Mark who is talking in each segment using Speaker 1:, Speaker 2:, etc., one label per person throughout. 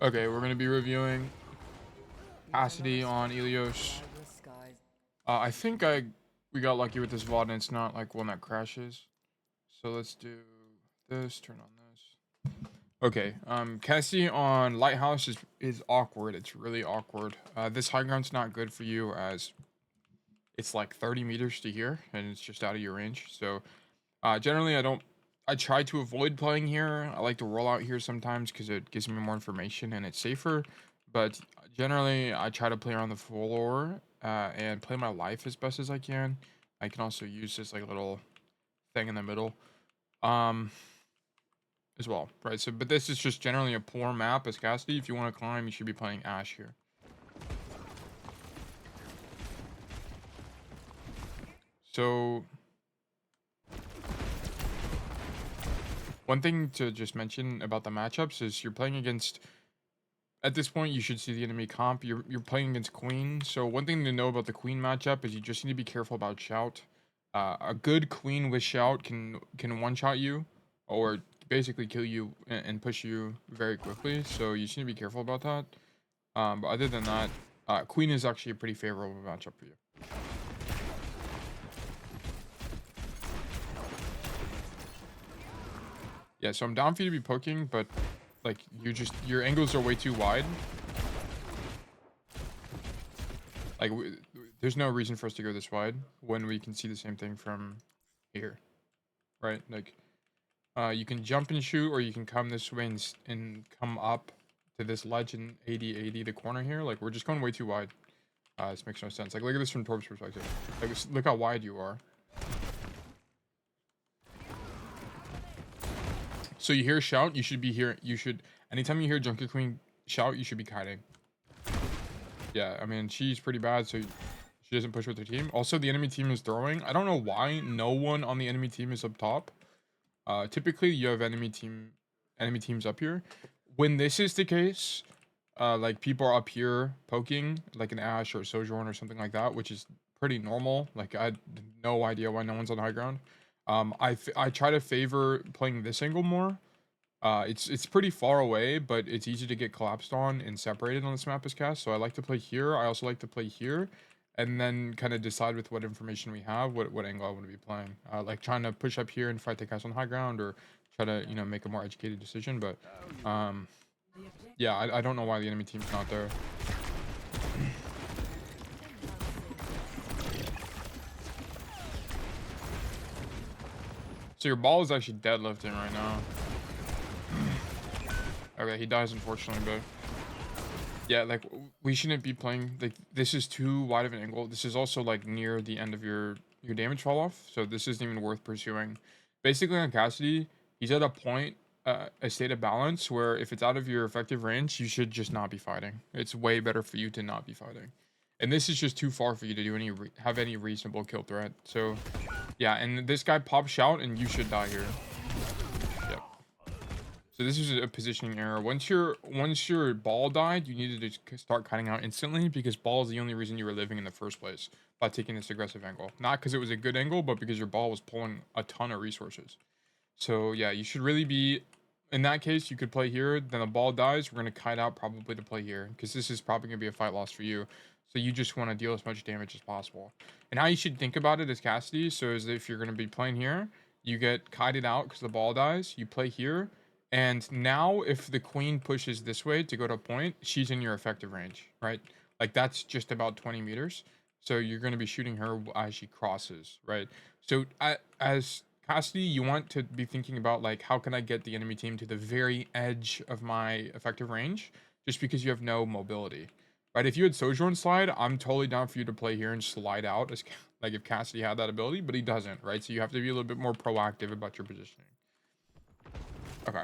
Speaker 1: Okay, we're gonna be reviewing Cassidy on Ilios. I think we got lucky with this VOD and it's not like one that crashes. So let's do this, turn on this. Okay, Cassidy on Lighthouse is awkward. It's really awkward. This high ground's not good for you as it's like 30 meters to here and it's just out of your range. So generally I try to avoid playing here. I like to roll out here sometimes because it gives me more information and it's safer. But generally, I try to play around the floor and play my life as best as I can. I can also use this like little thing in the middle um, as well, right? So, but this is just generally a poor map as Cassidy. If you want to climb, you should be playing Ash here. So one thing to just mention about the matchups is you're playing against. At this point, you should see the enemy comp. You're playing against Queen. So one thing to know about the Queen matchup is you just need to be careful about Shout. A good Queen with Shout can one-shot you, or basically kill you and push you very quickly. So you just need to be careful about that. But other than that, Queen is actually a pretty favorable matchup for you. Yeah, so I'm down for you to be poking, but like your angles are way too wide. Like, there's no reason for us to go this wide when we can see the same thing from here, right? Like, you can jump and shoot, or you can come this way and come up to this ledge in 80 the corner here. Like, we're just going way too wide. This makes no sense. Like, look at this from Torb's perspective. Like, look how wide you are. So you hear shout, you should be here. You should, anytime you hear Junker Queen shout, you should be kiting. Yeah, I mean, she's pretty bad, so she doesn't push with her team. Also, the enemy team is throwing. I don't know why no one on the enemy team is up top. Typically, you have enemy teams up here. When this is the case, like people are up here poking, like an Ash or a Sojourn or something like that, which is pretty normal. Like I had no idea why no one's on high ground. I try to favor playing this angle more. It's pretty far away, but it's easy to get collapsed on and separated on this map as cast. So I like to play here. I also like to play here, and then kind of decide with what information we have, what angle I want to be playing. Like trying to push up here and fight the cast on high ground, or try to make a more educated decision. But yeah, I don't know why the enemy team's not there. So your ball is actually deadlifting right now. Okay, he dies unfortunately, but yeah, like we shouldn't be playing like this is too wide of an angle. This is also like near the end of your damage fall off, so this isn't even worth pursuing. Basically on Cassidy, he's at a point, a state of balance where if it's out of your effective range, you should just not be fighting. It's way better for you to not be fighting. And this is just too far for you to do have any reasonable kill threat. So yeah, and this guy pops out and you should die here. Yep. So this is a positioning error. Once your ball died, you needed to start cutting out instantly because ball is the only reason you were living in the first place by taking this aggressive angle. Not because it was a good angle, but because your ball was pulling a ton of resources. So yeah, you should really be, in that case, you could play here, then the ball dies, we're going to kite out probably to play here because this is probably going to be a fight loss for you. So you just want to deal as much damage as possible. And how you should think about it as Cassidy, so is if you're going to be playing here, you get kited out because the ball dies, you play here, and now if the queen pushes this way to go to a point, she's in your effective range, right? Like that's just about 20 meters. So you're going to be shooting her as she crosses, right? So as Cassidy, you want to be thinking about like how can I get the enemy team to the very edge of my effective range, just because you have no mobility, right? If you had Sojourn slide, I'm totally down for you to play here and slide out as like if Cassidy had that ability, but he doesn't, right? So you have to be a little bit more proactive about your positioning. Okay.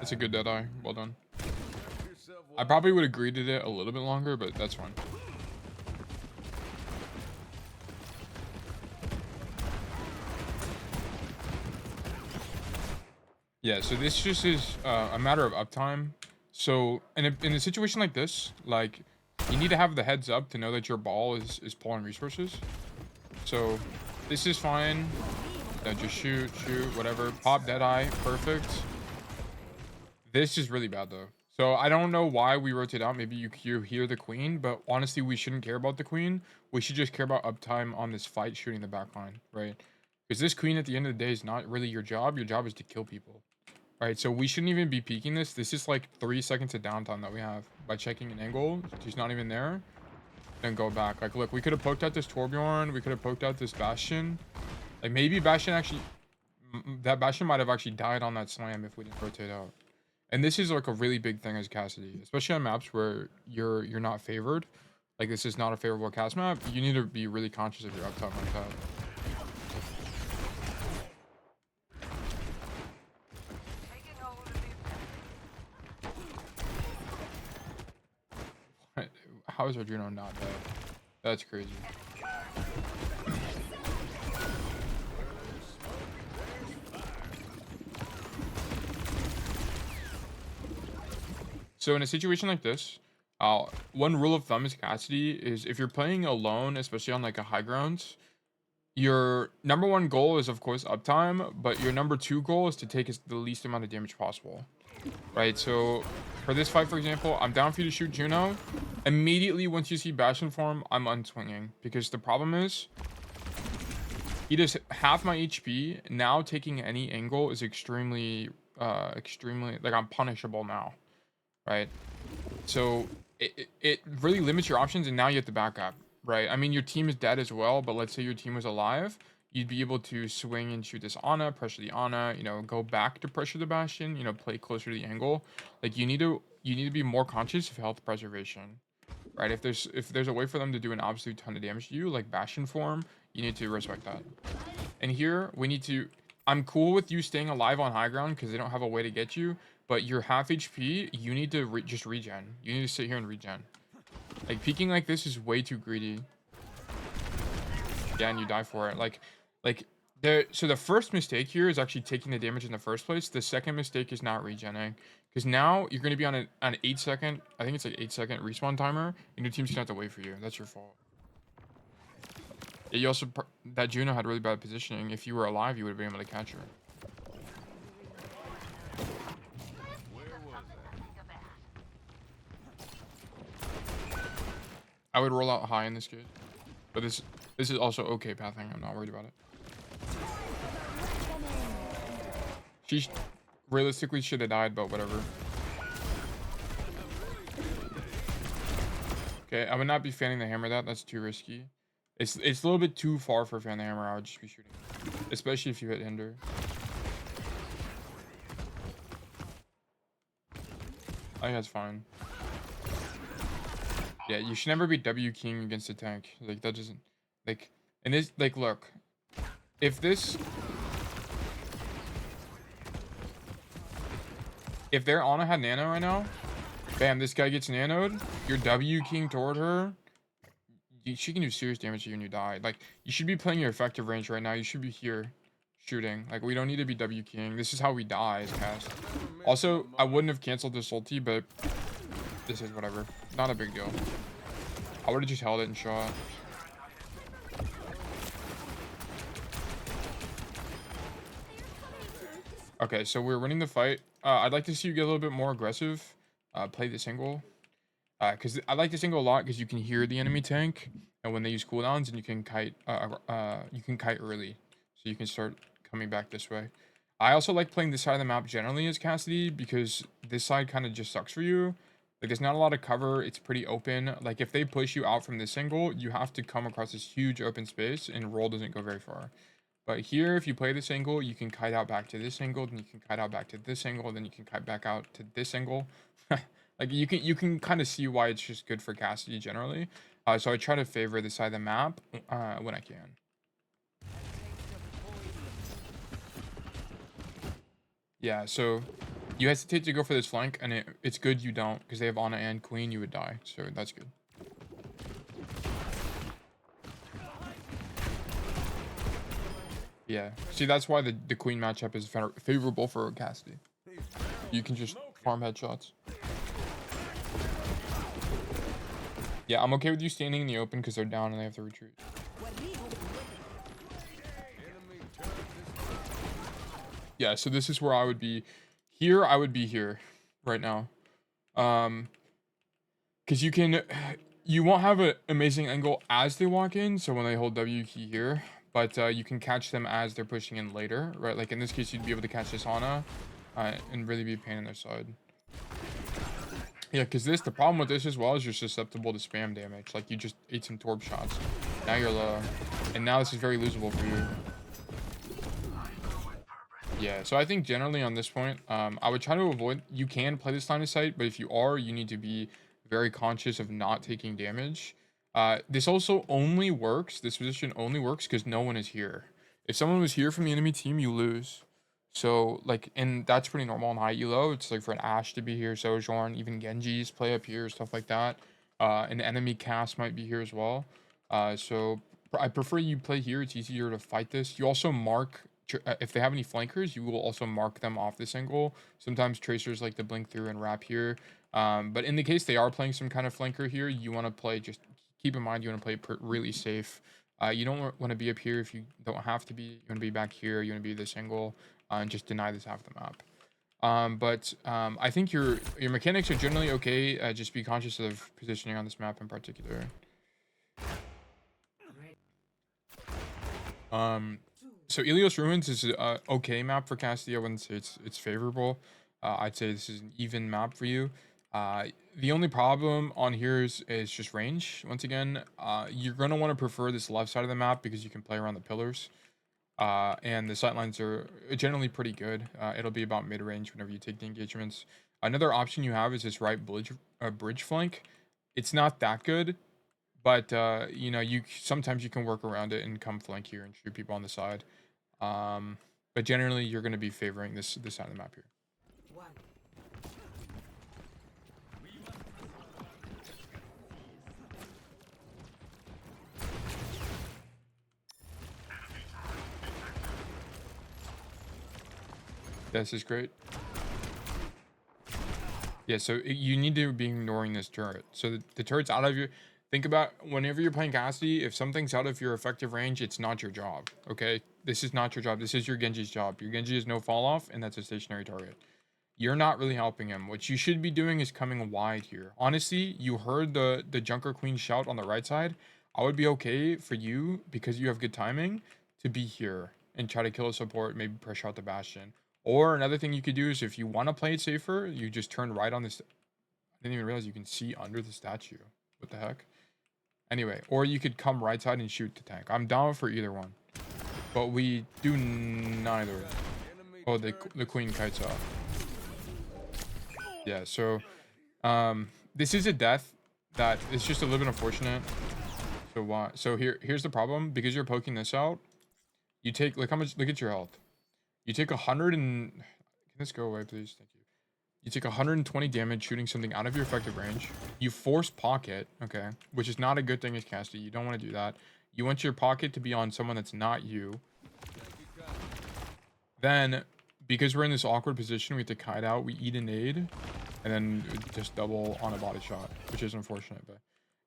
Speaker 1: That's a good Deadeye. Well done. I probably would have greeted it a little bit longer, but that's fine. Yeah, so this just is a matter of uptime. So in a situation like this, like you need to have the heads up to know that your ball is pulling resources. So this is fine. Just shoot, whatever. Pop Deadeye, perfect. This is really bad though. So I don't know why we rotate out. Maybe you hear the queen, but honestly, we shouldn't care about the queen. We should just care about uptime on this fight shooting the back line, right? Because this queen at the end of the day is not really your job. Your job is to kill people. Right, so we shouldn't even be peeking this. This is like 3 seconds of downtime that we have by checking an angle. She's not even there. Then go back. Like, look, we could have poked out this Torbjorn. We could have poked out this Bastion. Like, maybe Bastion actually... That Bastion might have actually died on that slam if we didn't rotate out. And this is like a really big thing as Cassidy. Especially on maps where you're not favored. Like, this is not a favorable cast map. You need to be really conscious of your uptime like that. How is Arduino not dead? That's crazy. So in a situation like this, one rule of thumb is Cassidy is if you're playing alone, especially on like a high ground, your number one goal is of course uptime, but your number two goal is to take the least amount of damage possible. Right, so for this fight, for example, I'm down for you to shoot Juno. Immediately once you see Bastion form, I'm unswinging. Because the problem is, he does half my HP. Now taking any angle is extremely, like I'm punishable now. Right? So it really limits your options and now you have to back up. Right? I mean, your team is dead as well, but let's say your team was alive. You'd be able to swing and shoot this Ana, pressure the Ana, you know, go back to pressure the Bastion, you know, play closer to the angle. Like you need to be more conscious of health preservation. Right? If there's a way for them to do an absolute ton of damage to you, like Bastion form, you need to respect that. And here we need to I'm cool with you staying alive on high ground because they don't have a way to get you, but you're half HP, you need to just regen. You need to sit here and regen. Like peeking like this is way too greedy. Yeah, and you die for it. Like so the first mistake here is actually taking the damage in the first place. The second mistake is not regenning. Because now you're going to be on an 8-second, I think it's like 8-second respawn timer, and your team's going to have to wait for you. That's your fault. Yeah, you also, that Juno had really bad positioning. If you were alive, you would have been able to catch her. I would roll out high in this case. But this is also okay pathing. I'm not worried about it. She realistically should have died, but whatever. Okay, I would not be fanning the hammer that. That's too risky. It's a little bit too far for fan the hammer. I would just be shooting. Especially if you hit hinder. I think that's fine. Yeah, you should never be W king against a tank. Like that doesn't like and this like look. If their Ana had nano right now, bam, this guy gets nanoed, you're W king toward her. She can do serious damage to you when you die. Like you should be playing your effective range right now. You should be here shooting. Like we don't need to be W king. This is how we die as cast. Also, I wouldn't have canceled this ulti, but this is whatever. Not a big deal. I would have just held it and shot. Okay, so we're winning the fight. I'd like to see you get a little bit more aggressive. Play this angle. Because I like this angle a lot because you can hear the enemy tank, and when they use cooldowns, and you can kite early, so you can start coming back this way. I also like playing this side of the map generally as Cassidy because this side kind of just sucks for you. Like there's not a lot of cover. It's pretty open. Like if they push you out from this angle, you have to come across this huge open space, and roll doesn't go very far. But here, if you play this angle, you can kite out back to this angle, then you can kite out back to this angle, then you can kite back out to this angle. Like you can kind of see why it's just good for Cassidy generally. So I try to favor this side of the map when I can. Yeah, so you hesitate to go for this flank, and it's good you don't, because they have Ana and Queen, you would die. So that's good. Yeah. See, that's why the queen matchup is favorable for Cassidy. You can just farm headshots. Yeah, I'm okay with you standing in the open because they're down and they have to retreat. Yeah, so this is where I would be. Here, I would be here right now. Because you won't have an amazing angle as they walk in, so when they hold W key here, but you can catch them as they're pushing in later, right? Like in this case, you'd be able to catch this Ana and really be a pain in their side. Yeah, because the problem with this as well is you're susceptible to spam damage. Like you just ate some torp shots. Now you're low. And now this is very losable for you. Yeah, so I think generally on this point, I would try to avoid, you can play this line of sight, but if you are, you need to be very conscious of not taking damage. This also only works, this position only works because no one is here. If someone was here from the enemy team, you lose. So, like, and that's pretty normal in high elo. It's like for an Ashe to be here, Sojourn, even Genji's play up here, stuff like that. An enemy cast might be here as well. So I prefer you play here. It's easier to fight this. You also mark, if they have any flankers, you will also mark them off this angle. Sometimes tracers like to blink through and wrap here. But in the case they are playing some kind of flanker here, you want to play, just keep in mind, you want to play really safe. You don't want to be up here if you don't have to be. You want to be back here. You want to be this angle and just deny this half the map. I think your mechanics are generally okay. Just be conscious of positioning on this map in particular. So Ilios Ruins is a okay map for Cassidy. I wouldn't say it's favorable. I'd say this is an even map for you. The only problem on here is just range. Once again, you're gonna want to prefer this left side of the map because you can play around the pillars. And the sightlines are generally pretty good. It'll be about mid-range whenever you take the engagements. Another option you have is this right bridge flank. It's not that good, but you know, sometimes you can work around it and come flank here and shoot people on the side. But generally, you're going to be favoring this side of the map here. This is great. Yeah, so you need to be ignoring this turret. So the turret's out of your... Think about whenever you're playing Cassidy, if something's out of your effective range, it's not your job, okay? This is not your job. This is your Genji's job. Your Genji is no fall off, and that's a stationary target. You're not really helping him. What you should be doing is coming wide here. Honestly, you heard the Junker Queen shout on the right side. I would be okay for you, because you have good timing, to be here and try to kill a support, maybe pressure out the Bastion. Or another thing you could do is if you want to play it safer, you just turn right on this. I didn't even realize you can see under the statue. What the heck? Anyway, or you could come right side and shoot the tank. I'm down for either one. But we do neither. Oh, the queen kites off. Yeah, so this is a death that is just a little bit unfortunate. So why? So here's the problem. Because you're poking this out, you take, like, how much, look at your health. You take 100 and... Can this go away, please? Thank you. You take 120 damage shooting something out of your effective range. You force pocket, okay, which is not a good thing as Cassidy. You don't want to do that. You want your pocket to be on someone that's not you. Then, because we're in this awkward position, we have to kite out. We eat a nade, and then just double on a body shot, which is unfortunate. But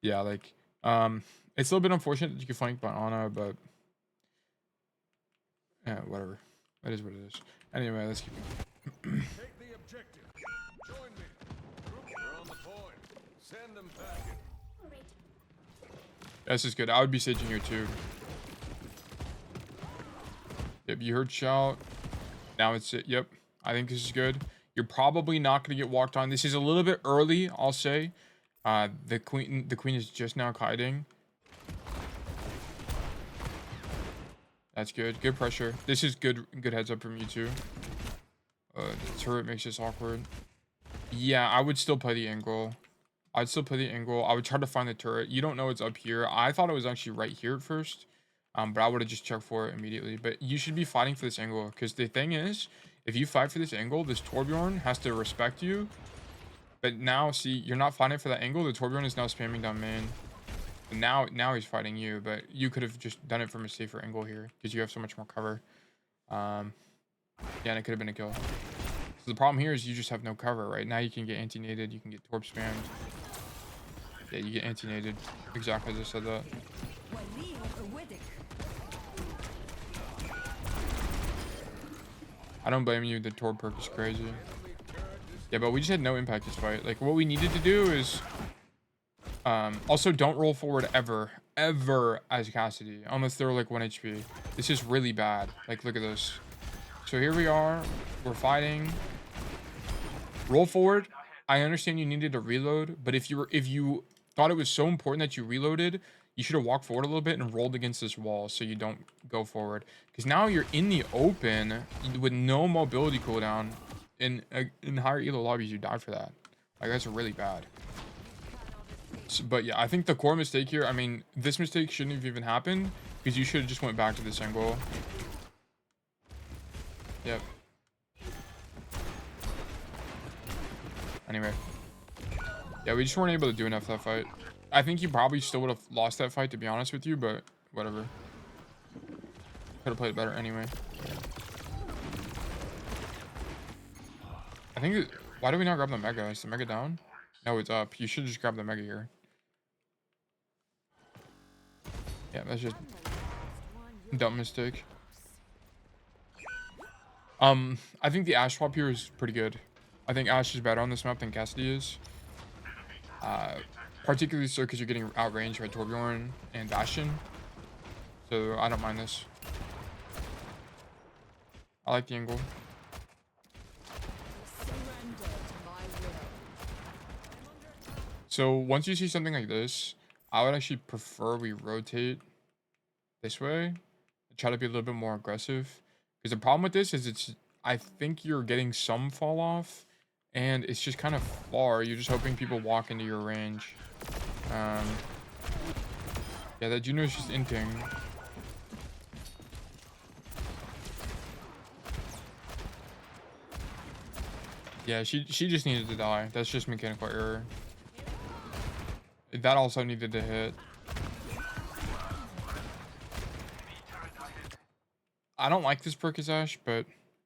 Speaker 1: yeah, like, it's a little bit unfortunate that you can flank by Ana, but yeah, whatever. That is what it is. Anyway, let's keep going.
Speaker 2: Take the objective. Join me. You're on the point. Send them packing.
Speaker 1: This is good. I would be saging here too. Yep, you heard shout. Now it's it. Yep, I think this is good. You're probably not going to get walked on. This is a little bit early, I'll say. The queen is just now kiting. That's good. Good pressure. This is good heads up from you too. The turret makes this awkward. Yeah, I would still play the angle. I'd still play the angle. I would try to find the turret. You don't know it's up here. I thought it was actually right here at first. But I would have just checked for it immediately. But you should be fighting for this angle. Because the thing is, if you fight for this angle, this Torbjorn has to respect you. But now, see, you're not fighting for that angle. The Torbjorn is now spamming down main. And now he's fighting you. But you could have just done it from a safer angle here. Because you have so much more cover. Yeah, and it could have been a kill. So the problem here is you just have no cover, right? Now you can get anti-nated, you can get torp spammed. Yeah, you get anti-nated. Exactly as I said that. I don't blame you, the torp perk is crazy. Yeah, but we just had no impact this fight. Like, what we needed to do is... also, don't roll forward ever. Ever as Cassidy. Unless they're, like, 1 HP. This is really bad. Like, look at this. So here we are. We're fighting. Roll forward. I understand you needed to reload. But if you thought it was so important that you reloaded, you should have walked forward a little bit and rolled against this wall so you don't go forward. Because now you're in the open with no mobility cooldown. In higher elo lobbies, you die for that. Like, that's really bad. So, but yeah, I think the core mistake here, I mean, this mistake shouldn't have even happened because you should have just went back to this angle. Yep. Anyway. Yeah, we just weren't able to do enough that fight. I think you probably still would have lost that fight, to be honest with you, but whatever. Could have played better anyway. I think... Why do we not grab the Mega? Is the Mega down? No, it's up. You should just grab the Mega here. Yeah, that's just a dumb mistake. I think the Ashe swap here is pretty good. I think Ashe is better on this map than Cassidy is. Particularly so because you're getting outranged by Torbjorn and Bastion. So I don't mind this. I like the angle. So once you see something like this, I would actually prefer we rotate this way. Try to be a little bit more aggressive. Because the problem with this is I think you're getting some fall off. And it's just kind of far. You're just hoping people walk into your range. Yeah, that Juno is just inting. Yeah, she just needed to die. That's just mechanical error. That also needed to hit. I don't like this perk as Ashe, but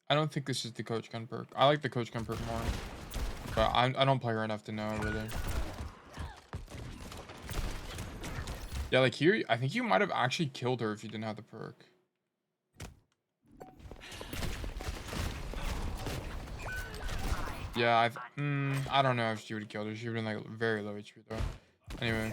Speaker 1: I don't think this is the coach gun perk. I like the coach gun perk more. But I don't play her enough to know, really. Yeah, like here, I think you might have actually killed her if you didn't have the perk. Yeah, I don't know if she would have killed her. She would have been like very low HP though. Anyway.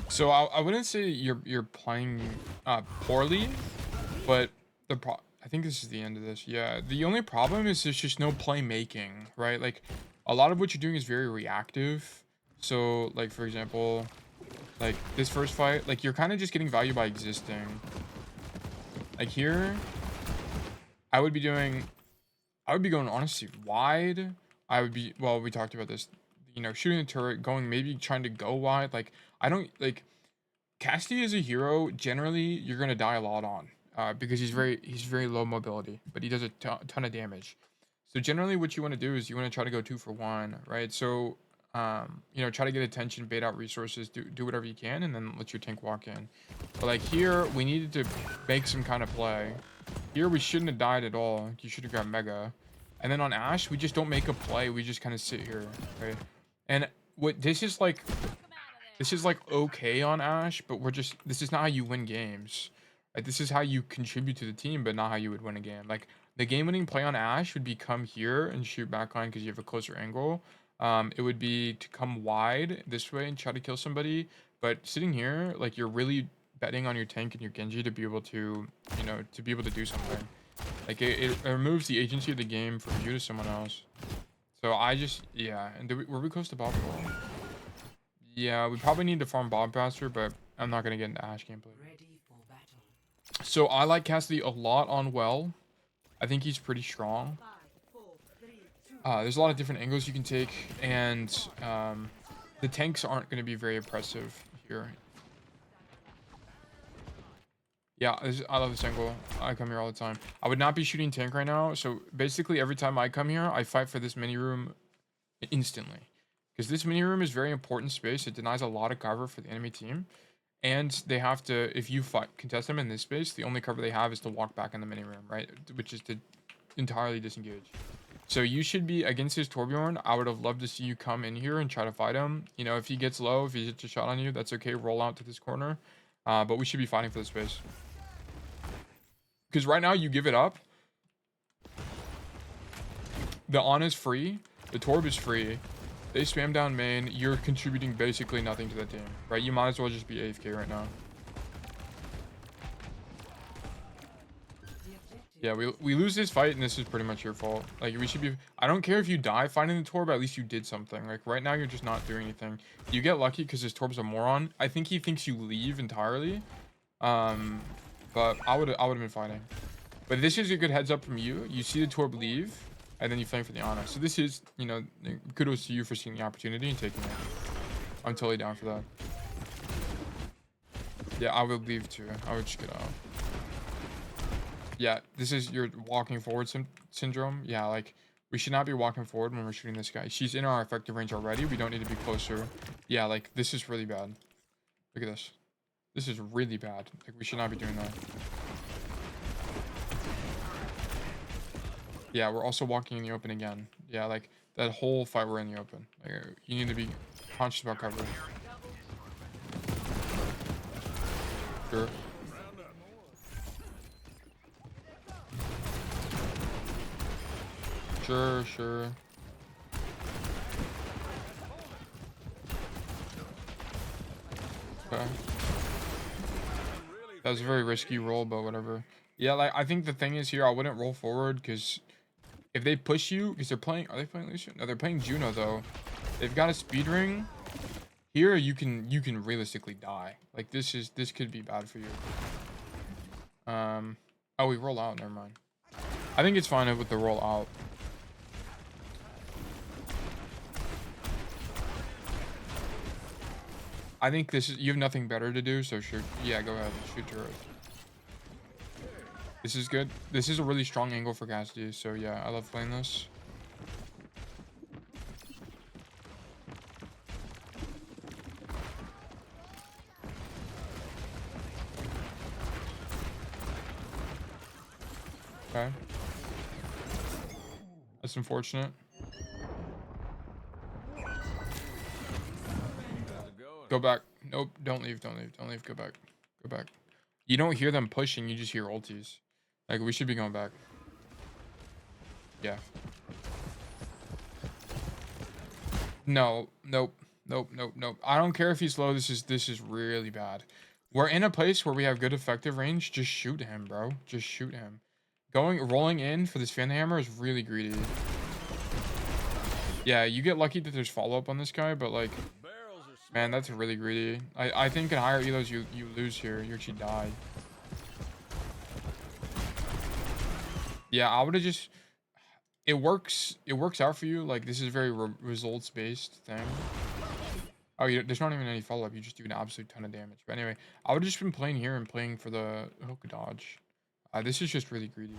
Speaker 1: So I wouldn't say you're playing poorly, but I think this is the end of this. Yeah, the only problem is there's just no playmaking, right? Like a lot of what you're doing is very reactive. So like for example, like this first fight, like you're kind of just getting value by existing. Like here, I would be going honestly wide. Well, we talked about this, you know, shooting the turret, going maybe trying to go wide. Like I don't like Cassidy is a hero. Generally, you're gonna die a lot on, because he's very low mobility, but he does a ton of damage. So generally, what you want to do is you want to try to go 2 for 1, right? So you know, try to get attention, bait out resources, do whatever you can, and then let your tank walk in. But like here, we needed to make some kind of play. Here, we shouldn't have died at all. You should have grabbed Mega. And then on Ashe, we just don't make a play. We just kind of sit here, right? And what this is like okay on Ashe, but this is not how you win games. Like this is how you contribute to the team, but not how you would win a game. Like the game-winning play on Ashe would be come here and shoot backline because you have a closer angle. It would be to come wide this way and try to kill somebody. But sitting here, like you're really betting on your tank and your Genji to be able to, you know, to be able to do something. Like it removes the agency of the game from you to someone else. So yeah. And were we close to Bob? Yeah, we probably need to farm Bob faster, but I'm not gonna get into Ashe gameplay. So I like Cassidy a lot on well. I think he's pretty strong. There's a lot of different angles you can take, and the tanks aren't going to be very oppressive here. Yeah, I love this angle. I come here all the time. I would not be shooting tank right now. So basically every time I come here, I fight for this mini room instantly. Because this mini room is very important space. It denies a lot of cover for the enemy team. And they have to, if you fight, contest them in this space, the only cover they have is to walk back in the mini room, right? Which is to entirely disengage. So you should be against his Torbjorn. I would have loved to see you come in here and try to fight him. You know, if he gets low, if he hits a shot on you, that's okay. Roll out to this corner. But we should be fighting for the space. Because right now you give it up. The On is free. The Torb is free. They spam down main. You're contributing basically nothing to the team, right? You might as well just be AFK right now. Yeah, we lose this fight, and this is pretty much your fault. Like, we should be... I don't care if you die fighting the Torb, at least you did something. Like, right now, you're just not doing anything. You get lucky because this Torb's a moron. I think he thinks you leave entirely. But I would have been fighting. But this is a good heads up from you. You see the Torb leave, and then you flank for the Ana. So this is, you know, kudos to you for seeing the opportunity and taking it. I'm totally down for that. Yeah, I would leave too. I would just get out. Yeah, this is your walking forward syndrome. Yeah, like, we should not be walking forward when we're shooting this guy. She's in our effective range already. We don't need to be closer. Yeah, like, this is really bad. Look at this. This is really bad. Like, we should not be doing that. Yeah, we're also walking in the open again. Yeah, like, that whole fight we're in the open. Like, you need to be conscious about cover. Sure. Sure. Okay. That was a very risky roll, but whatever. Yeah, like, I think the thing is here, I wouldn't roll forward, because if they push you, because they're playing... Are they playing Lucian? No, they're playing Juno, though. They've got a speed ring. Here, you can realistically die. Like, this could be bad for you. Oh, we roll out. Never mind. I think it's fine with the roll out. I think this is... You have nothing better to do, so shoot. Yeah, go ahead. Shoot turret. This is good. This is a really strong angle for Cassidy, so yeah, I love playing this. Okay. That's unfortunate. Go back. Nope, don't leave. Go back. Go back. You don't hear them pushing, you just hear ultis. Like, we should be going back. Yeah. No, nope. I don't care if he's low. This is really bad. We're in a place where we have good effective range. Just shoot him, bro. Just shoot him. Rolling in for this fan hammer is really greedy. Yeah, you get lucky that there's follow-up on this guy, but like, man, that's really greedy. I think in higher elos you lose here. You actually die. Yeah, I would have just... It works out for you. Like, this is a very results-based thing. Oh, there's not even any follow-up. You just do an absolute ton of damage. But anyway, I would have just been playing here and playing for the hook dodge. This is just really greedy.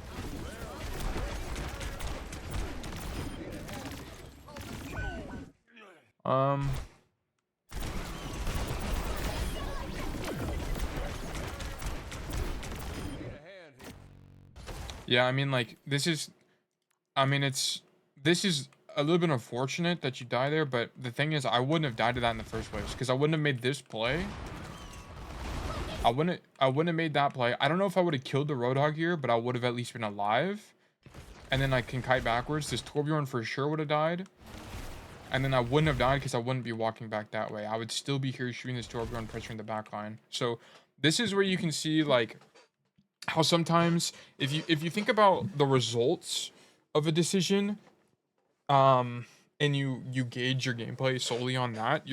Speaker 1: Yeah, I mean, like, this is a little bit unfortunate that you die there, but the thing is, I wouldn't have died to that in the first place, because I wouldn't have made this play. I wouldn't have made that play. I don't know if I would have killed the Roadhog here, but I would have at least been alive. And then I can kite backwards. This Torbjorn for sure would have died. And then I wouldn't have died because I wouldn't be walking back that way. I would still be here shooting this Torbjorn, pressuring the back line. So this is where you can see, like, how sometimes if you think about the results of a decision, and you gauge your gameplay solely on that,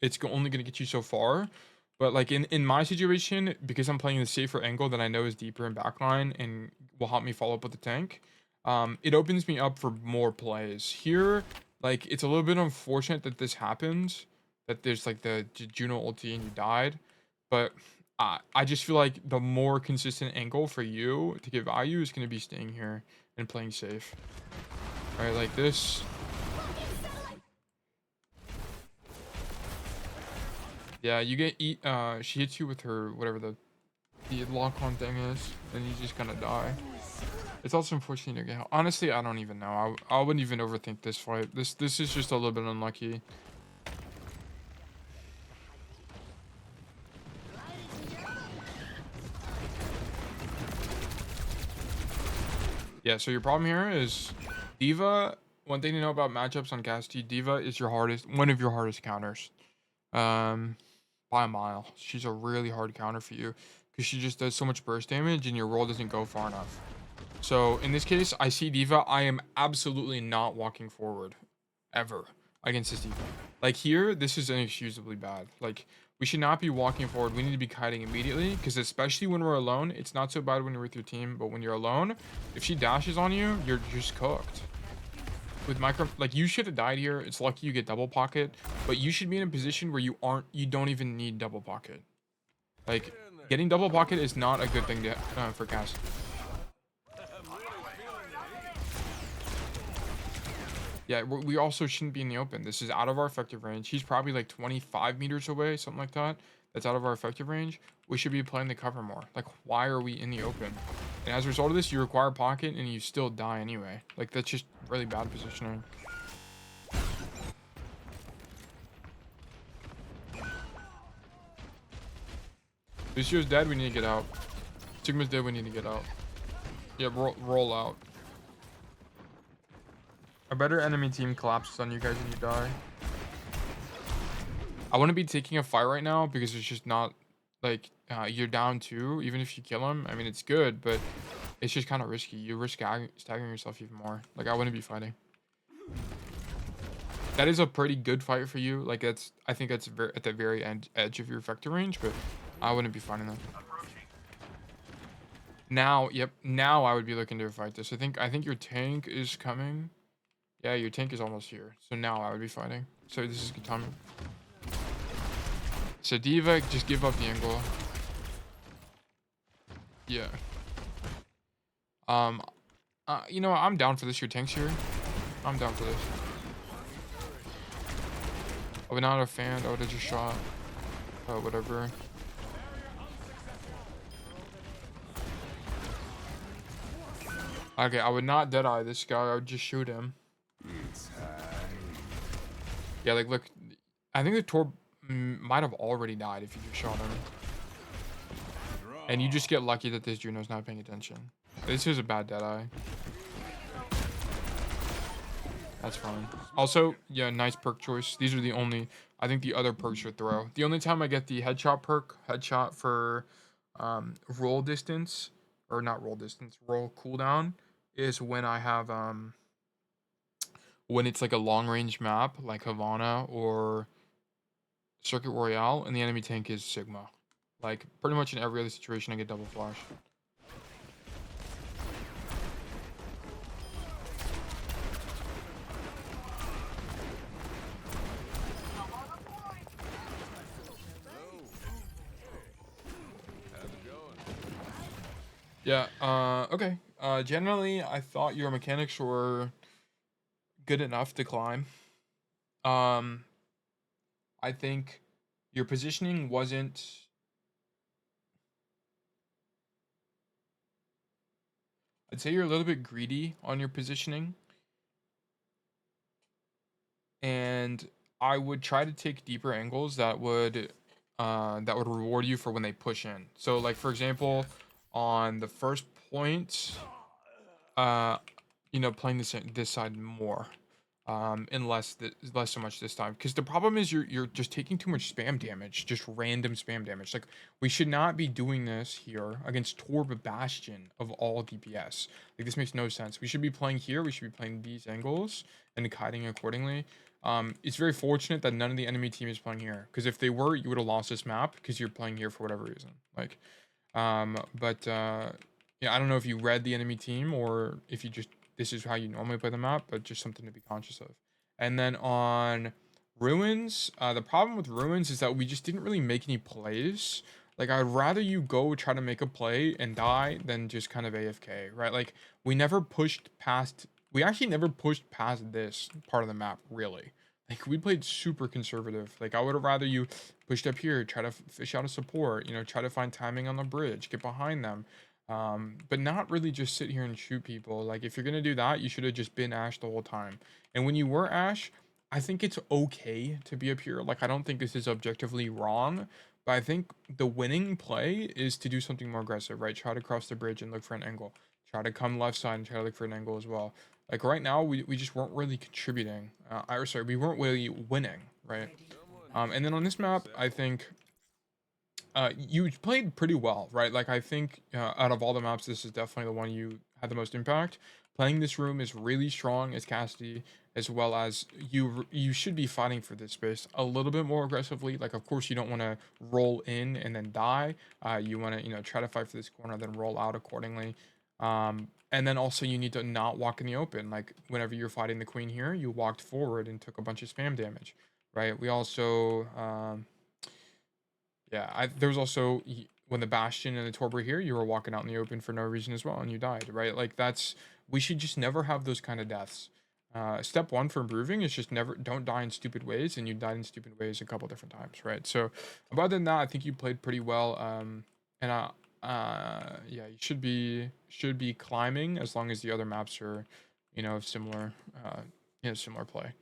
Speaker 1: it's only going to get you so far. But like in my situation, because I'm playing the safer angle that I know is deeper in backline and will help me follow up with the tank, it opens me up for more plays. Here, like, it's a little bit unfortunate that this happened, that there's like the Juno ulti and you died. But I just feel like the more consistent angle for you to get value is going to be staying here and playing safe. All right, like this. Yeah, you get eat. She hits you with her whatever the lock on thing is, and you just gonna die. It's also unfortunate to get. Honestly, I don't even know. I wouldn't even overthink this fight. This is just a little bit unlucky. Yeah. So your problem here is Diva. One thing to know about matchups on Cassidy, Diva is one of your hardest counters. Um, by a mile. She's a really hard counter for you because she just does so much burst damage and your roll doesn't go far enough. So in this case, I see Diva. I am absolutely not walking forward ever against this Diva. Like here, this is inexcusably bad. Like we should not be walking forward. We need to be kiting immediately because especially when we're alone, it's not so bad when you're with your team, but when you're alone, if she dashes on you, you're just cooked. With micro, like you should have died here. It's lucky you get double pocket, but you should be in a position where you don't even need double pocket. Like getting double pocket is not a good thing to for cast. Yeah, we also shouldn't be in the open. This is out of our effective range. He's probably like 25 meters away, something like that. That's out of our effective range. We should be playing the cover more. Like, why are we in the open? And as a result of this, you require pocket and you still die anyway. Like, that's just really bad positioning. Lucio's dead, we need to get out. Sigma's dead, we need to get out. Yeah, roll out. A better enemy team collapses on you guys and you die. I wouldn't be taking a fight right now because it's just not like you're down 2. Even if you kill him, I mean it's good, but it's just kind of risky. You risk staggering yourself even more. Like I wouldn't be fighting. That is a pretty good fight for you. Like I think that's at the very edge of your effective range, but I wouldn't be fighting that. Now, yep, now I would be looking to fight this. I think your tank is coming. Yeah, your tank is almost here. So now I would be fighting. So this is good timing. So Diva, just give up the angle. Yeah. You know what? I'm down for this. Your tank's here. I'm down for this. I would not have fanned. I would have just shot. Whatever. Okay, I would not deadeye this guy. I would just shoot him. Yeah, like look. I think the Tor might have already died if you just shot him. And you just get lucky that this Juno's not paying attention. This is a bad deadeye. That's fine. Also, yeah, nice perk choice. These are the only, I think the other perks should throw. The only time I get the headshot perk, headshot for roll distance, or not roll distance, roll cooldown, is when I have, when it's like a long range map, like Havana or Circuit Royale, and the enemy tank is Sigma. Like, pretty much in every other situation, I get double flash. Yeah, okay. Generally, I thought your mechanics were good enough to climb. I think your positioning wasn't... I'd say you're a little bit greedy on your positioning. And I would try to take deeper angles that would reward you for when they push in. So, like, for example, on the first point, you know, playing this side more, and less so much this time. Because the problem is you're just taking too much spam damage, just random spam damage. Like we should not be doing this here against Torb Bastion of all DPS. Like this makes no sense. We should be playing here. We should be playing these angles and kiting accordingly. It's very fortunate that none of the enemy team is playing here. Because if they were, you would have lost this map because you're playing here for whatever reason. Like, yeah, I don't know if you read the enemy team or if you just this is how you normally play the map, but just something to be conscious of. And then on Ruins, the problem with Ruins is that we just didn't really make any plays. Like, I'd rather you go try to make a play and die than just kind of AFK, right? Like, we actually never pushed past this part of the map, really. Like, we played super conservative. Like, I would have rather you pushed up here, try to fish out a support, you know, try to find timing on the bridge, get behind them. But not really just sit here and shoot people. Like, if you're gonna do that, you should have just been Ash the whole time. And when you were Ash, I think it's okay to be up here. Like, I don't think this is objectively wrong, but I think the winning play is to do something more aggressive, right? Try to cross the bridge and look for an angle. Try to come left side and try to look for an angle as well. Like, right now, we just weren't really contributing. Sorry, we weren't really winning, right?
Speaker 2: Someone
Speaker 1: And then on this
Speaker 2: needs
Speaker 1: map,
Speaker 2: to
Speaker 1: I think you played pretty well, right? Like, I think out of all the maps, this is definitely the one you had the most impact. Playing this room is really strong as Cassidy, as well as you should be fighting for this space a little bit more aggressively. Like, of course, you don't want to roll in and then die. You want to, you know, try to fight for this corner, then roll out accordingly. And then also you need to not walk in the open. Like, whenever you're fighting the queen here, you walked forward and took a bunch of spam damage, right? We also yeah, there was also when the Bastion and the Torb were here, you were walking out in the open for no reason as well, and you died, right? Like, we should just never have those kind of deaths. Step one for improving is just never don't die in stupid ways, and you died in stupid ways a couple different times, right? So, but other than that, I think you played pretty well. And yeah, you should be climbing as long as the other maps are, you know, similar, similar play.